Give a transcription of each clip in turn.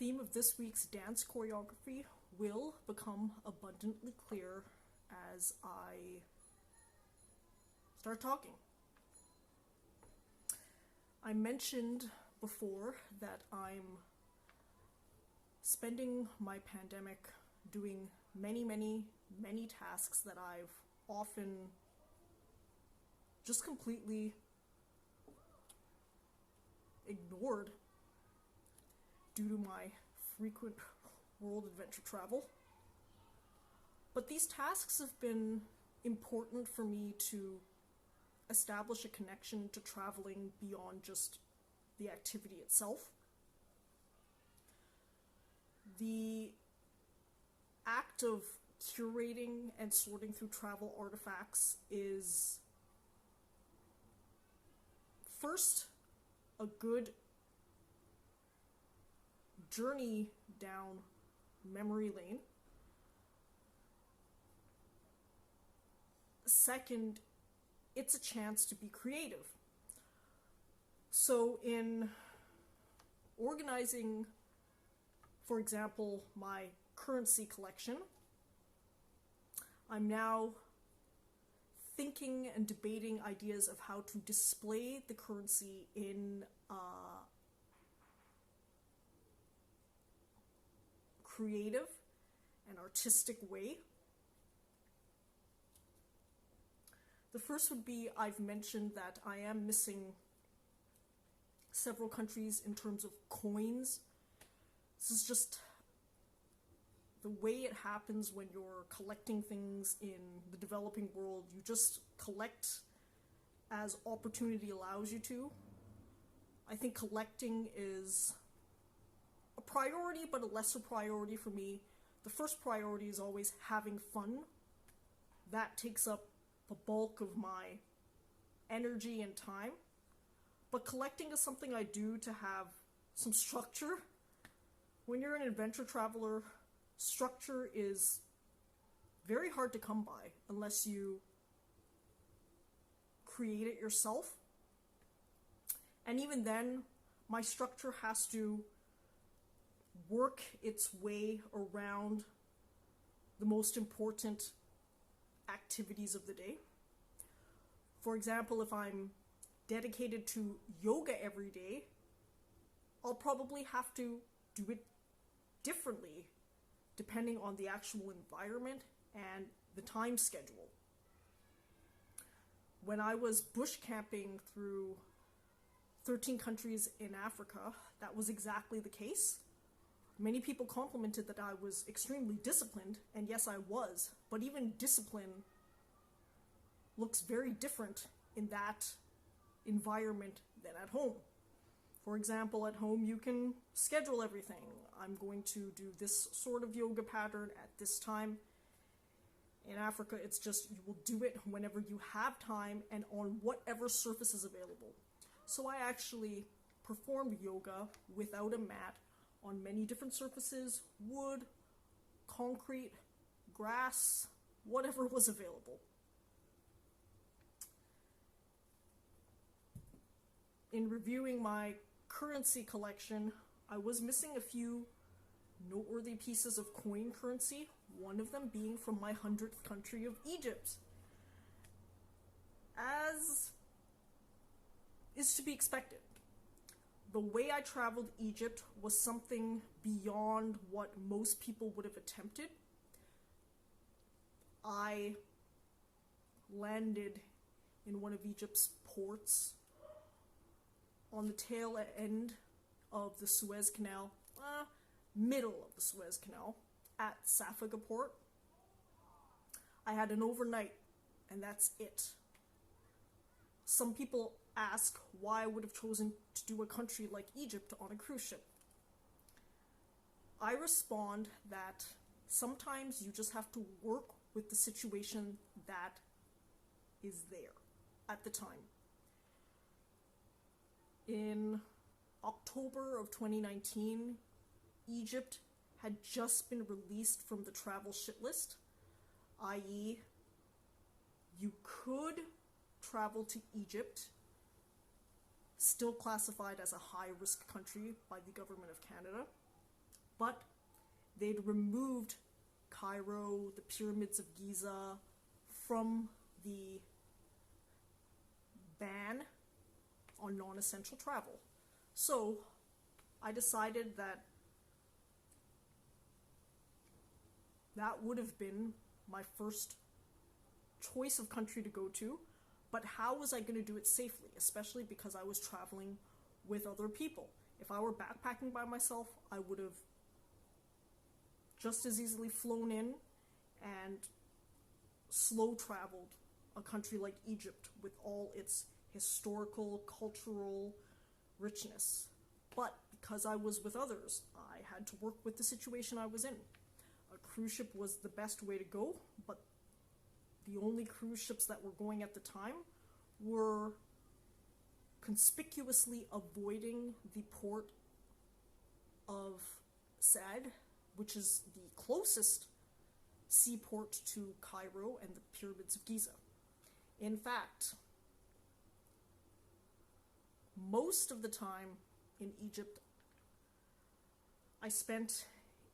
theme of this week's dance choreography will become abundantly clear as I start talking. I mentioned before that I'm spending my pandemic doing many tasks that I've often just completely ignored due to my frequent world adventure travel. But these tasks have been important for me to establish a connection to traveling beyond just the activity itself. The act of curating and sorting through travel artifacts is first a good journey down memory lane. Second, it's a chance to be creative. So in organizing, for example, my currency collection, I'm now thinking and debating ideas of how to display the currency in a creative and artistic way. The first would be, I've mentioned that I am missing several countries in terms of coins. This is just the way it happens when you're collecting things in the developing world. You just collect as opportunity allows you to. I think collecting is a priority, but a lesser priority for me. The first priority is always having fun. That takes up the bulk of my energy and time. But collecting is something I do to have some structure. When you're an adventure traveler, structure is very hard to come by unless you create it yourself. And even then, my structure has to work its way around the most important activities of the day. For example, if I'm dedicated to yoga every day, I'll probably have to do it differently depending on the actual environment and the time schedule. When I was bush camping through 13 countries in Africa, that was exactly the case. Many people complimented that I was extremely disciplined, and yes, I was, but even discipline looks very different in that environment than at home. For example, at home you can schedule everything. I'm going to do this sort of yoga pattern at this time. In Africa, it's just you will do it whenever you have time and on whatever surface is available. So I actually performed yoga without a mat on many different surfaces: wood, concrete, grass, whatever was available. In reviewing my currency collection, I was missing a few noteworthy pieces of coin currency, one of them being from my 100th country of Egypt. As is to be expected, the way I traveled Egypt was something beyond what most people would have attempted. I landed in one of Egypt's ports on the tail end of the Suez Canal, middle of the Suez Canal, at Safaga port. I had an overnight, and that's it. Some people ask why I would have chosen to do a country like Egypt on a cruise ship. I respond that sometimes you just have to work with the situation that is there at the time. In October of 2019, Egypt had just been released from the travel shit list, i.e., you could travel to Egypt, still classified as a high-risk country by the government of Canada, but they'd removed Cairo, the pyramids of Giza, from the ban on non-essential travel. So I decided that that would have been my first choice of country to go to, but how was I going to do it safely, especially because I was traveling with other people? If I were backpacking by myself, I would have just as easily flown in and slow traveled a country like Egypt with all its historical, cultural richness. But because I was with others, I had to work with the situation I was in. A cruise ship was the best way to go, but the only cruise ships that were going at the time were conspicuously avoiding the port of Said, which is the closest seaport to Cairo and the pyramids of Giza. In fact, most of the time in Egypt, I spent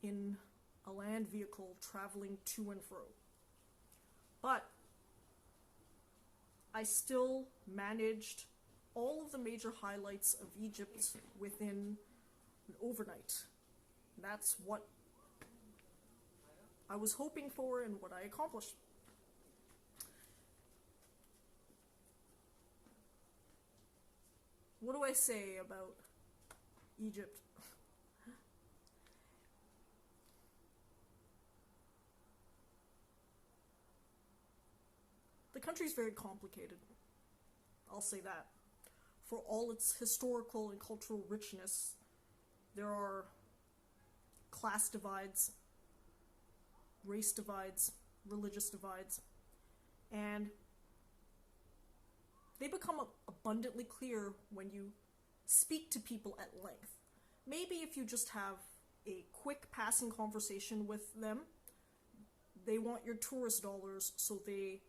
in a land vehicle traveling to and fro. But I still managed all of the major highlights of Egypt within an overnight. That's what I was hoping for and what I accomplished. What do I say about Egypt? The country's very complicated. I'll say that. For all its historical and cultural richness, there are class divides, race divides, religious divides, and they become abundantly clear when you speak to people at length. Maybe if you just have a quick passing conversation with them, they want your tourist dollars, so they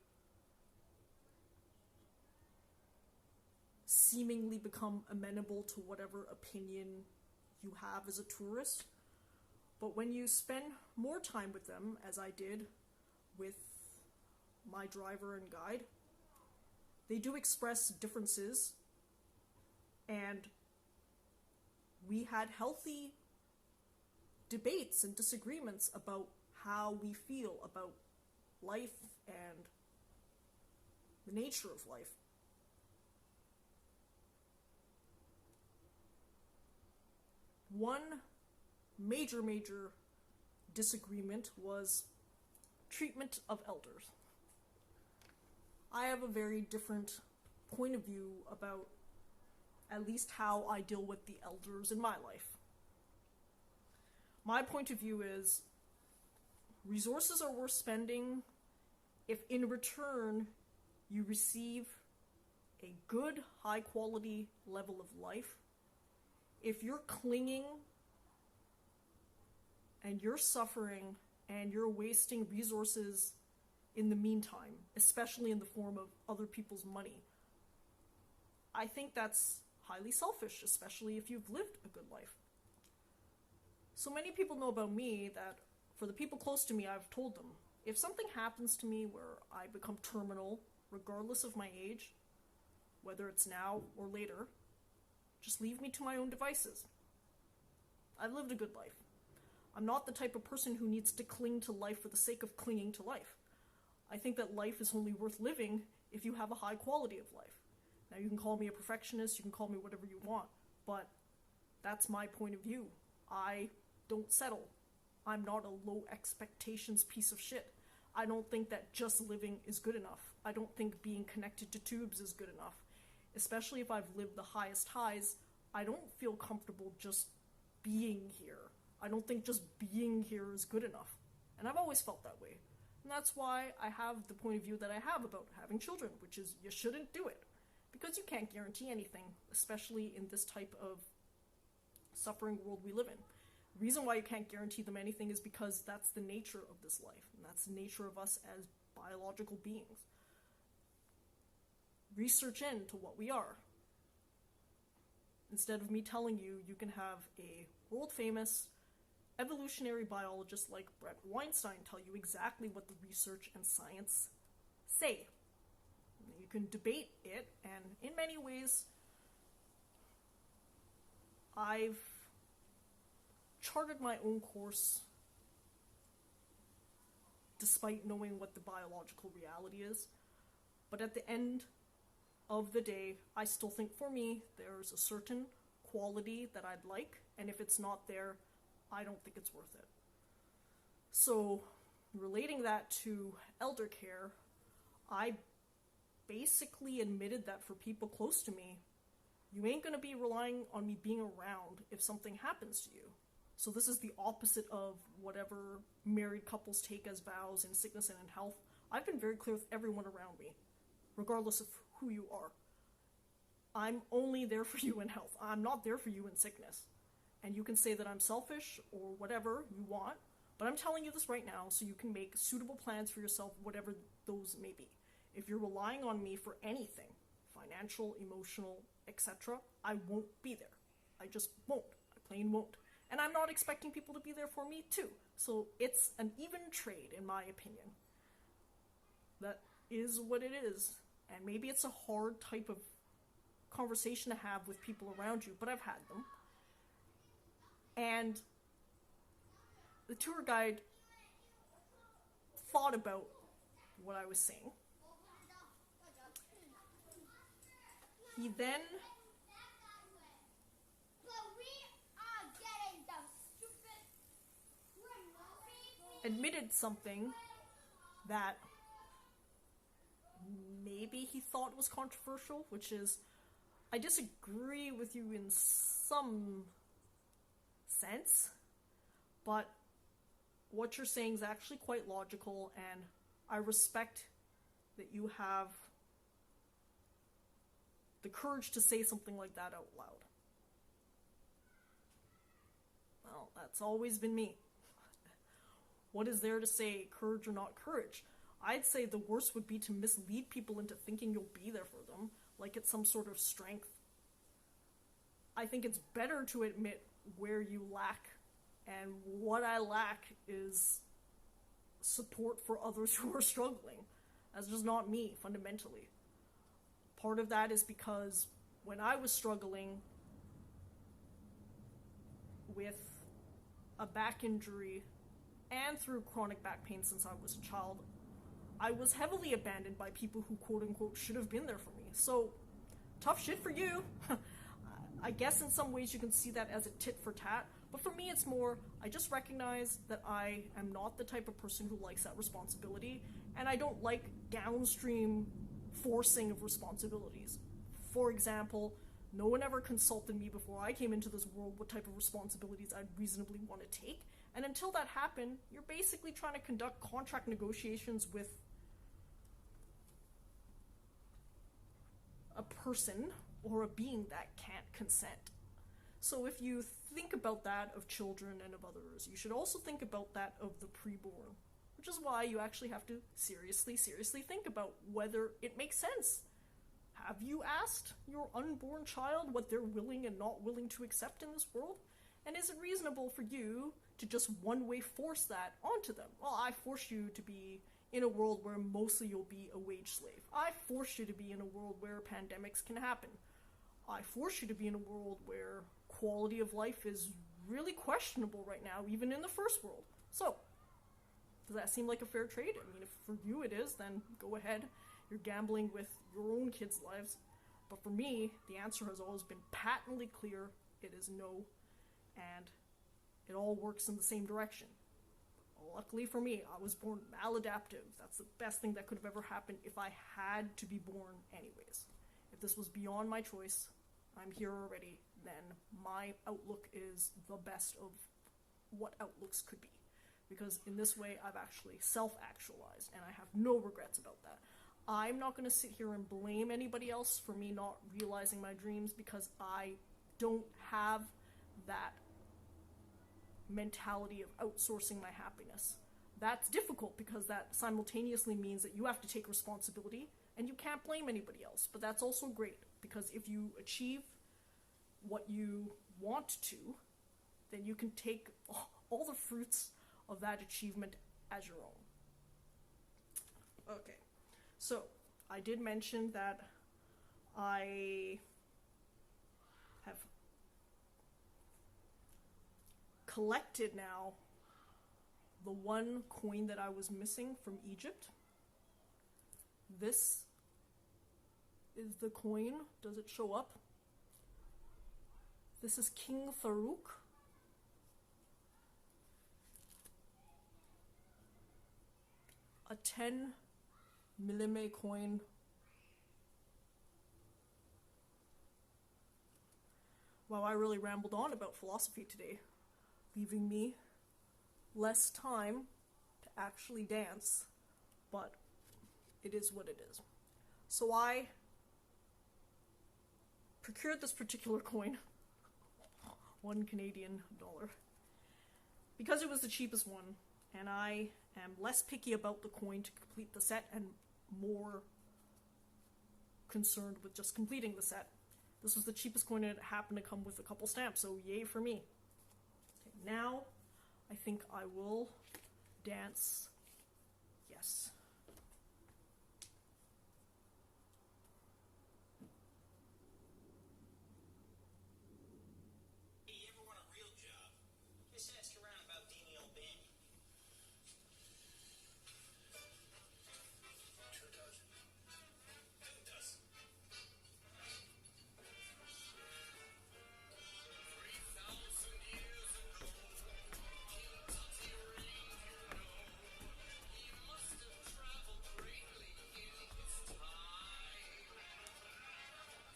seemingly become amenable to whatever opinion you have as a tourist. But when you spend more time with them, as I did with my driver and guide, they do express differences, and we had healthy debates and disagreements about how we feel about life and the nature of life. One major disagreement was treatment of elders. I have a very different point of view about at least how I deal with the elders in my life. My point of view is resources are worth spending if in return you receive a good, high quality level of life. If you're clinging and you're suffering and you're wasting resources in the meantime, especially in the form of other people's money, I think that's highly selfish, especially if you've lived a good life. So many people know about me that for the people close to me, I've told them, if something happens to me where I become terminal, regardless of my age, whether it's now or later, just leave me to my own devices. I've lived a good life. I'm not the type of person who needs to cling to life for the sake of clinging to life. I think that life is only worth living if you have a high quality of life. Now, you can call me a perfectionist, you can call me whatever you want, but that's my point of view. I don't settle. I'm not a low expectations piece of shit. I don't think that just living is good enough. I don't think being connected to tubes is good enough. Especially if I've lived the highest highs, I don't feel comfortable just being here. I don't think just being here is good enough. And I've always felt that way. And that's why I have the point of view that I have about having children, which is you shouldn't do it. Because you can't guarantee anything, especially in this type of suffering world we live in. The reason why you can't guarantee them anything is because that's the nature of this life, and that's the nature of us as biological beings. Research into what we are. Instead of me telling you, you can have a world-famous, evolutionary biologists like Bret Weinstein tell you exactly what the research and science say. You can debate it, and in many ways, I've charted my own course despite knowing what the biological reality is. But at the end of the day, I still think for me, there's a certain quality that I'd like, and if it's not there, I don't think it's worth it. So, relating that to elder care, I basically admitted that for people close to me, you ain't gonna be relying on me being around if something happens to you. So this is the opposite of whatever married couples take as vows in sickness and in health. I've been very clear with everyone around me, regardless of who you are. I'm only there for you in health. I'm not there for you in sickness. And you can say that I'm selfish or whatever you want, but I'm telling you this right now so you can make suitable plans for yourself, whatever those may be. If you're relying on me for anything, financial, emotional, etc., I won't be there. I just won't. I plain won't. And I'm not expecting people to be there for me too. So it's an even trade, in my opinion. That is what it is. And maybe it's a hard type of conversation to have with people around you, but I've had them. And the tour guide thought about what I was saying. He then admitted something that maybe he thought was controversial, which is, I disagree with you in some sense, but what you're saying is actually quite logical, and I respect that you have the courage to say something like that out loud. Well, that's always been me. What is there to say, courage or not courage? I'd say the worst would be to mislead people into thinking you'll be there for them, like it's some sort of strength. I think it's better to admit where you lack, and what I lack is support for others who are struggling. That's just not me, fundamentally. Part of that is because when I was struggling with a back injury and through chronic back pain since I was a child, I was heavily abandoned by people who quote-unquote should have been there for me. So, tough shit for you. I guess in some ways you can see that as a tit for tat, but for me it's more, I just recognize that I am not the type of person who likes that responsibility, and I don't like downstream forcing of responsibilities. For example, no one ever consulted me before I came into this world what type of responsibilities I'd reasonably want to take, and until that happened, you're basically trying to conduct contract negotiations with a person or a being that can't consent. So if you think about that of children and of others, you should also think about that of the preborn, which is why you actually have to seriously think about whether it makes sense. Have you asked your unborn child what they're willing and not willing to accept in this world? And is it reasonable for you to just one-way force that onto them? Well, I force you to be in a world where mostly you'll be a wage slave. I force you to be in a world where pandemics can happen. I force you to be in a world where quality of life is really questionable right now, even in the first world. So, does that seem like a fair trade? I mean, if for you it is, then go ahead. You're gambling with your own kids' lives. But for me, the answer has always been patently clear. It is no. And it all works in the same direction. Luckily for me, I was born maladaptive. That's the best thing that could have ever happened if I had to be born anyways. If this was beyond my choice, I'm here already, then my outlook is the best of what outlooks could be. Because in this way, I've actually self-actualized, and I have no regrets about that. I'm not going to sit here and blame anybody else for me not realizing my dreams, because I don't have that mentality of outsourcing my happiness. That's difficult because that simultaneously means that you have to take responsibility and you can't blame anybody else. But that's also great, because if you achieve what you want to, then you can take all the fruits of that achievement as your own. Okay, so I did mention that I have collected now the one coin that I was missing from Egypt. This is the coin. Does it show up? This is King Farouk. A 10 milime coin. Wow, I really rambled on about philosophy today, leaving me less time to actually dance, but it is what it is. So I procured this particular coin, $1 Canadian, because it was the cheapest one, and I am less picky about the coin to complete the set and more concerned with just completing the set. This was the cheapest coin and it happened to come with a couple stamps, so yay for me. Okay, now I think I will dance. Yes. Hey, you ever want a real job? Just ask around about Dini Albani. 2 dozen. 2 dozen. 3,000 years ago, King Tati reigned, you know. He must have traveled greatly in his time.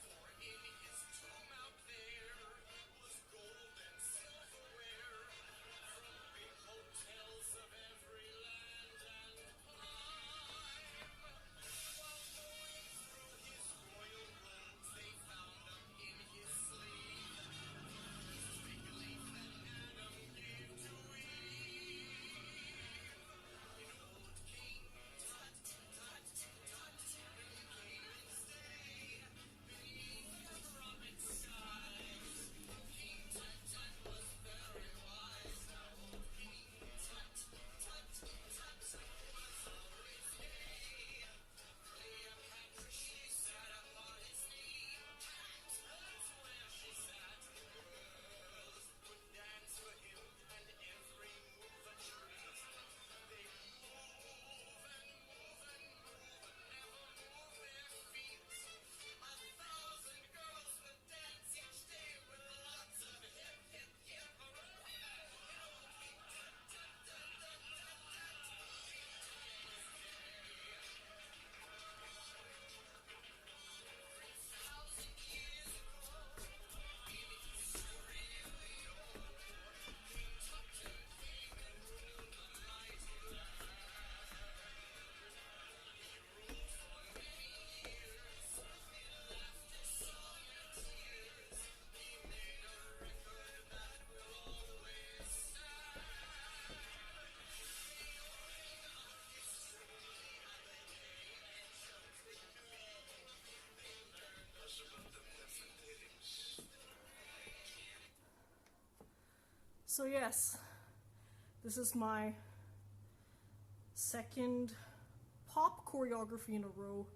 For in his tomb out there was gold and silverware from big hotels of every land and clime. While going through his royal robes, they found up in his sleeve his fig leaf that Adam gave to Eve. In old King Tut, Tut, Tut, came and stay beneath the tropic skies. King Tut, Tut was very wise. Now old King Tut, Tut, Tut was always gay. Cleopatra, she sat upon his knee. That's where she sat. Girls would dance for him, and every move a treat. They'd move and move and move, but never move their feet. 1,000 girls would dance each day with lots of hip, hip, hip. So yes, this is my second pop choreography in a row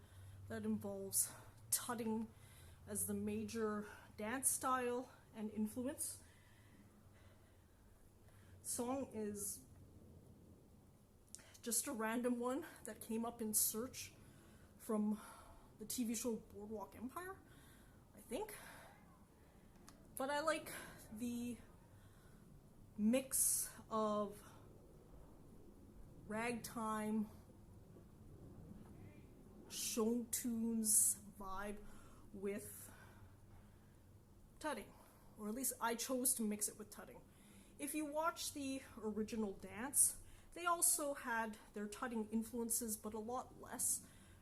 that involves tutting as the major dance style and influence. Song is just a random one that came up in search from the TV show Boardwalk Empire, I think. But I like the mix of ragtime, show tunes vibe with tutting, or at least I chose to mix it with tutting. If you watch the original dance, they also had their tutting influences, but a lot less,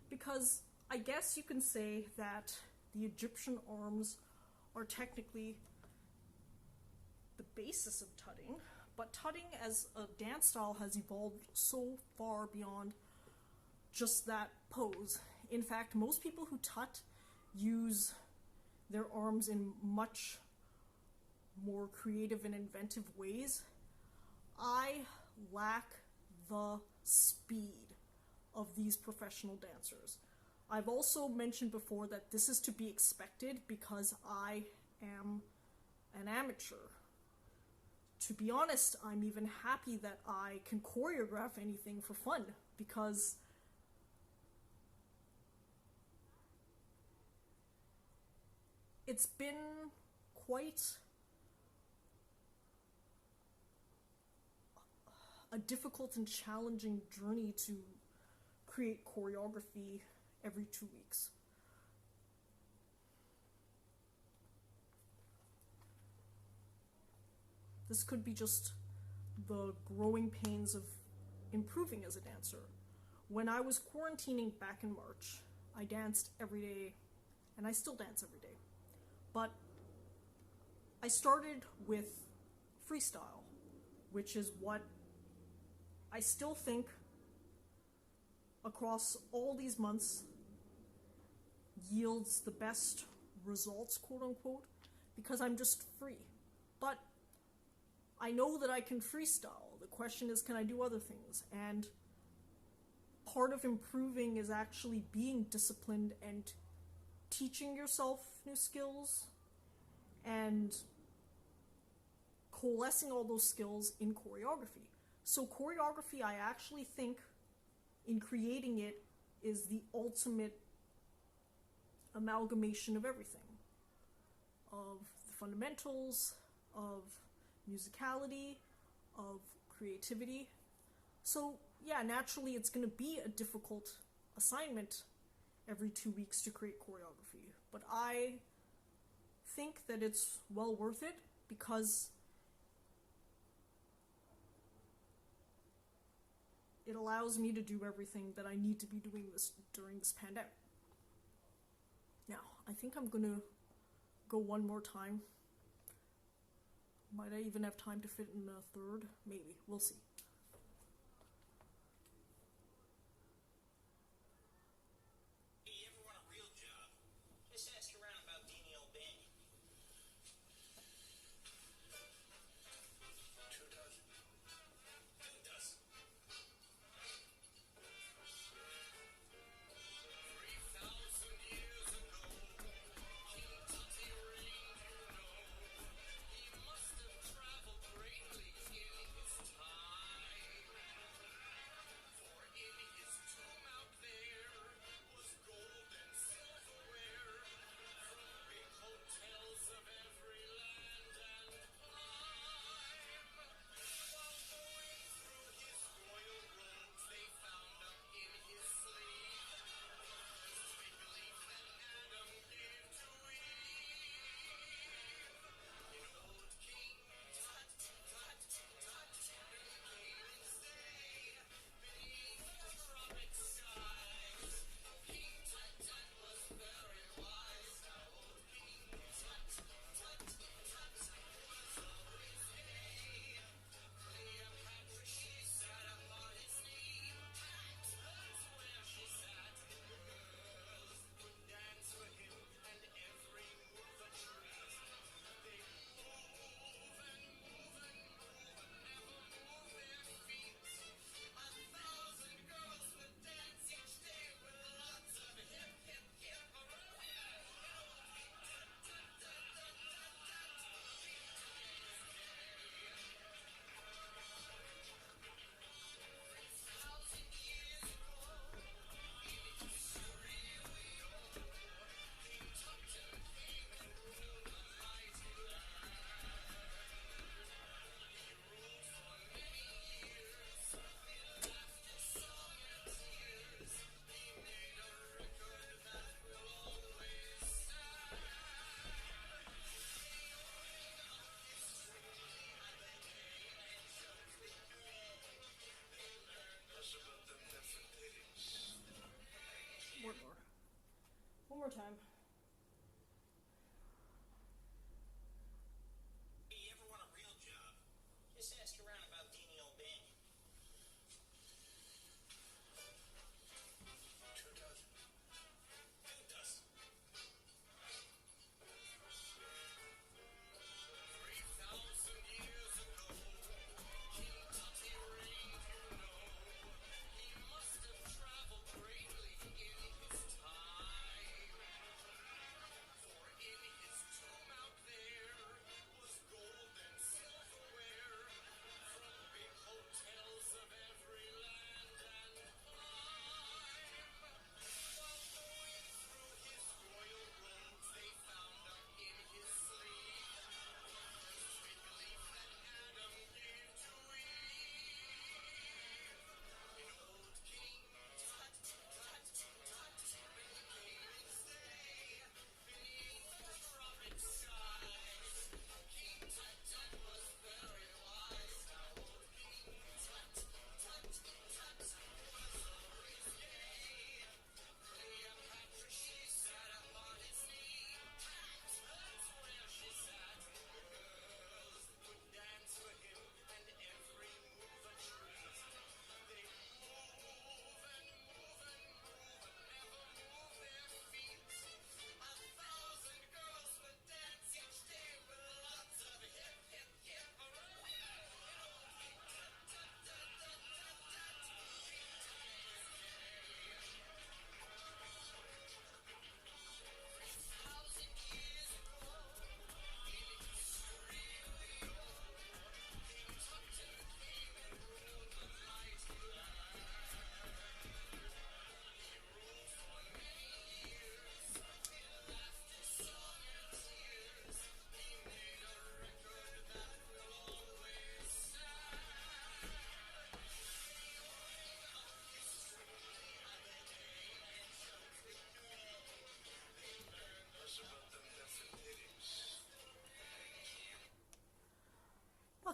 because I guess you can say that the Egyptian arms are technically the basis of tutting, but tutting as a dance style has evolved so far beyond just that pose. In fact, most people who tut use their arms in much more creative and inventive ways. I lack the speed of these professional dancers. I've also mentioned before that this is to be expected because I am an amateur. To be honest, I'm even happy that I can choreograph anything for fun because it's been quite a difficult and challenging journey to create choreography every 2 weeks. This could be just the growing pains of improving as a dancer. When I was quarantining back in March, I danced every day, and I still dance every day. But I started with freestyle, which is what I still think across all these months yields the best results, quote unquote, because I'm just free. But I know that I can freestyle. The question is, can I do other things? And part of improving is actually being disciplined and teaching yourself new skills and coalescing all those skills in choreography. So choreography, I actually think, in creating it, is the ultimate amalgamation of everything. Of the fundamentals, of musicality, of creativity. So yeah, naturally it's going to be a difficult assignment every 2 weeks to create choreography. But I think that it's well worth it because it allows me to do everything that I need to be doing this during this pandemic. Now, I think I'm gonna go one more time. Might I even have time to fit in a third? Maybe. We'll see. Hey, you ever want a real job? Just ask around about Daniel Benny. 2 dozen. 2 dozen. 3,000 years ago, King Tutty reigned, you know. He must have traveled greatly in his time. For in his tomb out there was gold and silverware from big hotels of every land and clime. While going through his royal robes, they found up in his sleeve the twig leaf that Adam gave to Eve. In old King Tut, Tut, Tut, Camus' day, beneath the tropic skies, King Tut, Tut was very wise. Now old King Tut, Tut, Tut was always gay. Cleopatra, she sat upon his knee. That's where she sat. The girls would dance for him, and every move a treat. They move and move and move, but never move their feet. 1,000 girls would dance each day with lots of hip, hip, hip. One more. One more time. Hey, you ever want a real job? Just ask around about Daniel Benny. 2 dozen. 2 dozen. 3,000 years ago, King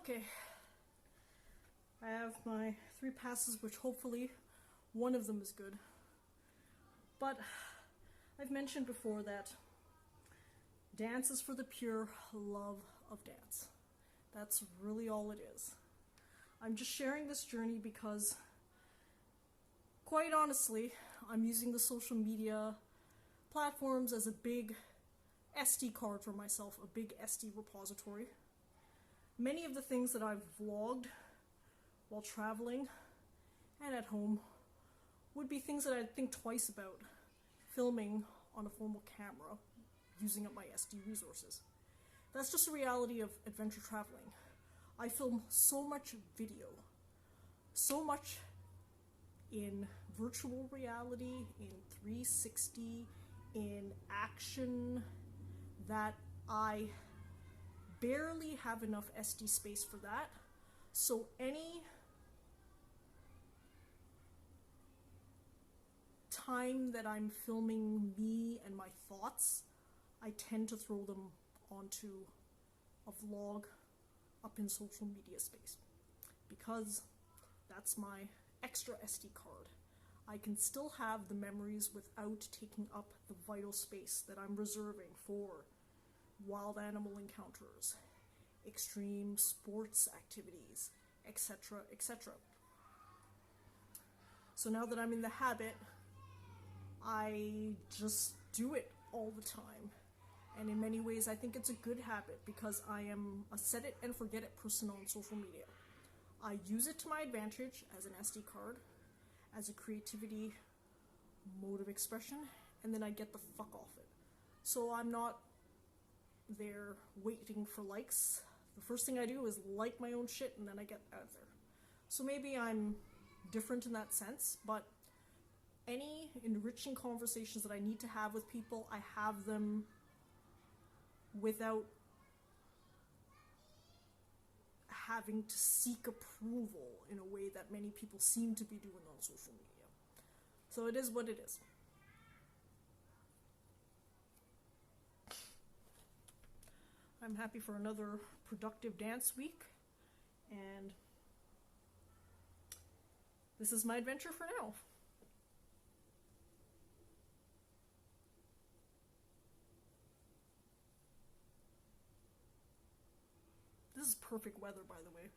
Okay. I have my 3 passes, which hopefully one of them is good. But I've mentioned before that dance is for the pure love of dance. That's really all it is. I'm just sharing this journey because, quite honestly, I'm using the social media platforms as a big SD card for myself, a big SD repository. Many of the things that I've vlogged while traveling and at home would be things that I'd think twice about filming on a formal camera using up my SD resources. That's just a reality of adventure traveling. I film so much video, so much in virtual reality, in 360, in action, that I barely have enough SD space for that. So any time that I'm filming me and my thoughts, I tend to throw them onto a vlog up in social media space, because that's my extra SD card. I can still have the memories without taking up the vital space that I'm reserving for wild animal encounters, extreme sports activities, etc., etc. So now that I'm in the habit, I just do it all the time. And in many ways, I think it's a good habit because I am a set it and forget it person on social media. I use it to my advantage as an SD card, as a creativity mode of expression, and then I get the fuck off it. So I'm not there waiting for likes. The first thing I do is like my own shit, and then I get out of there. So maybe I'm different in that sense, but any enriching conversations that I need to have with people, I have them without having to seek approval in a way that many people seem to be doing on social media. So it is what it is. I'm happy for another productive dance week, and this is my adventure for now. This is perfect weather, by the way.